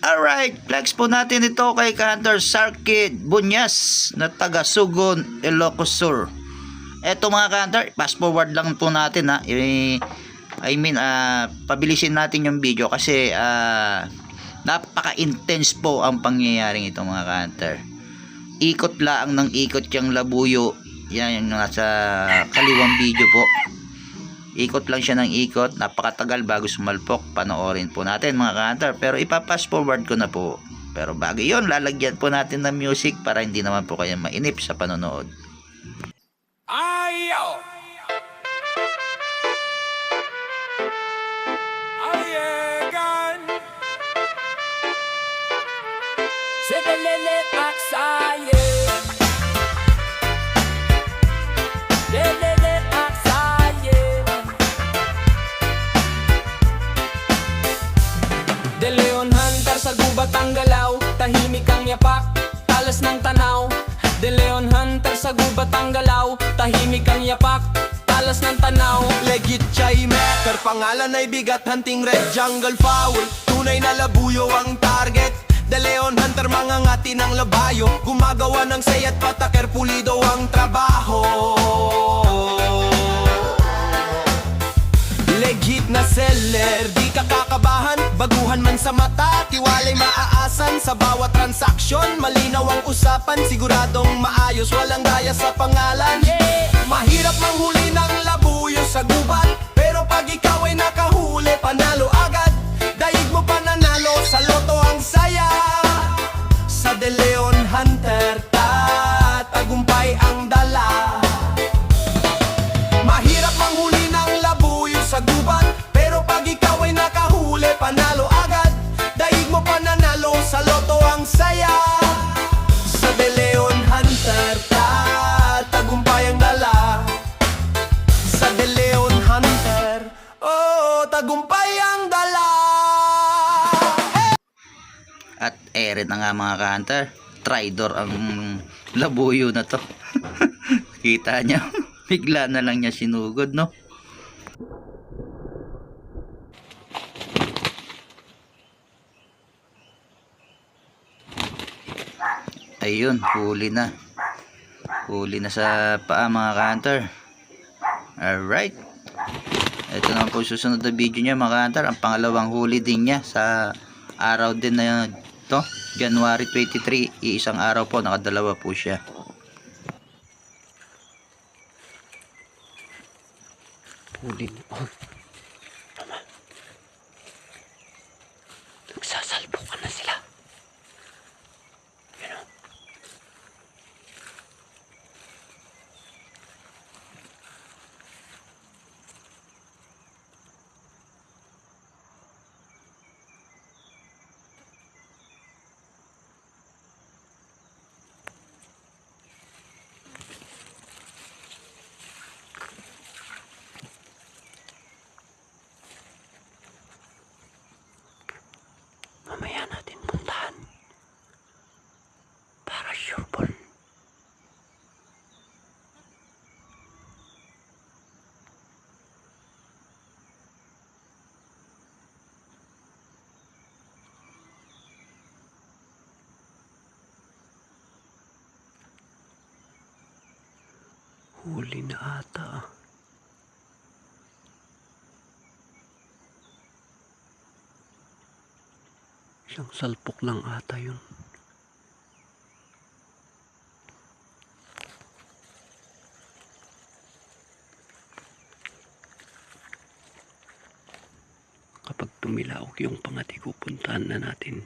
Alright, flex po natin ito kay Hunter Sarkid Bunyas na taga Sugon, Ilocos Sur. Eto mga Hunter, fast forward lang po natin ha. Pabilisin natin yung video kasi napaka-intense po ang pangyayaring ito mga Hunter. Ikot lang ng ikot yung labuyo. Yan yung nasa kaliwang video po. Ikot lang siya ng ikot, napakatagal bago sumalpok. Panoorin po natin mga ka-hunter, pero ipa-fast forward ko na po. Pero bago yun, lalagyan po natin ng music para hindi naman po kayo mainip sa panonood. Ayaw! Ayagan! Sedelele aksaye Delele aksaye De Leon Hunter sa gubat ang galaw, tahimik ang yapak, talas ng tanaw. De Leon Hunter sa gubat ang galaw, tahimik ang yapak, talas ng tanaw. Legit chai maker, pangalan ay bigat, hunting red jungle fowl. Tunay na labuyo ang target. De Leon Hunter, mga ngati ng labayo, gumagawa ng sayat patakер, pulido ang trabaho. Legit na seller, di ka kakabahan, baguhan man sa mata, tiwalay maaasan. Sa bawat transaksyon, malinaw ang usapan, siguradong maayos, walang daya sa pangalan. Mahirap manghuli ng labuyo sa gubat, pero pag ikaw ay nakahuli, panalo agad. Daig mo pananalo, sa loto ang saya. Sa De Leon Hunter, tagumpay ang dala. Mahirap manghuli ng labuyo sa gubat, pero pag ikaw ay nakahuli, panalo agad. Daig mo pananalo, sa loto ang saya. Sa De Leon Hunter, tagumpay ang dala. Sa De Leon Hunter, oh, tagumpay ang dala. At ere na nga mga ka-hunter, traitor ang labuyo na to. Kita niya, bigla na lang niya sinugod, no? Ayun, huli na. Huli na sa paa mga ka-hunter. Alright. Ito naman po susunod na video niya mga ka-hunter. Ang pangalawang huli din niya sa araw din na to, January 23. Iisang araw po, nakadalawa po siya. Huli mo. Oh. Mama. Nagsasalpukan na sila. Yan o. Mamaya natin puntahan para sure ball. Huli na ata. Isang salpok lang ata yun. Kapag tumilaok yung pangati, pupuntahan na natin.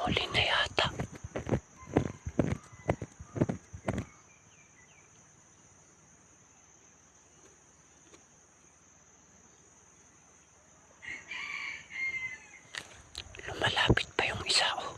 Huli na yata. Lumalapit pa yung isa, oh.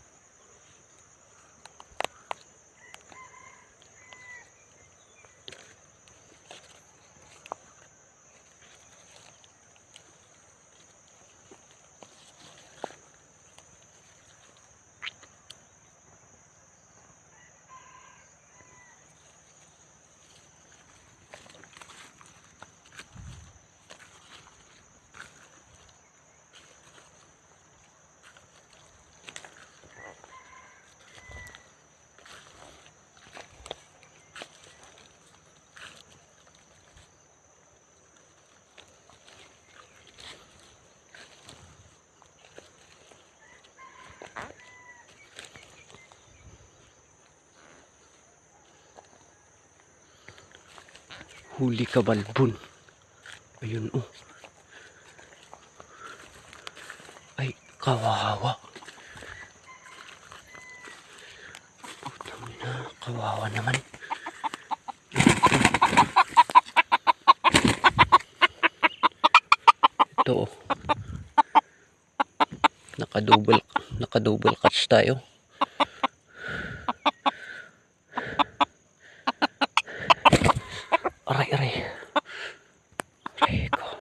Huli ka balbon. Ayun oh. Ay, kawawa. Putang ina, kawawa naman. Ito oh. Naka-double catch tayo. Aray, aray.